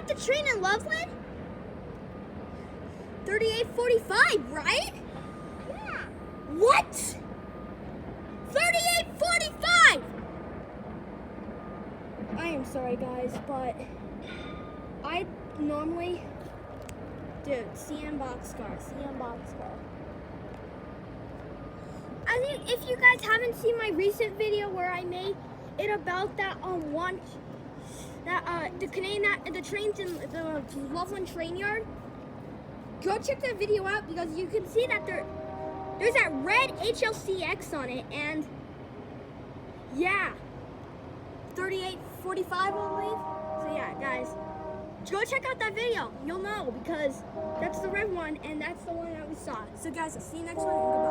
that the train in Loveland? 3845, right? Yeah. What? 3845! I am sorry, guys, but I normally... Dude, CM Boxcar. I think if you guys haven't seen my recent video where I made it about that the trains in the Loveland train yard, go check that video out because you can see that there's that red HLCX on it, and yeah, 3845 I believe. So yeah, guys, go check out that video. You'll know because that's the red one and that's the one that we saw. So guys, I'll see you next one and goodbye.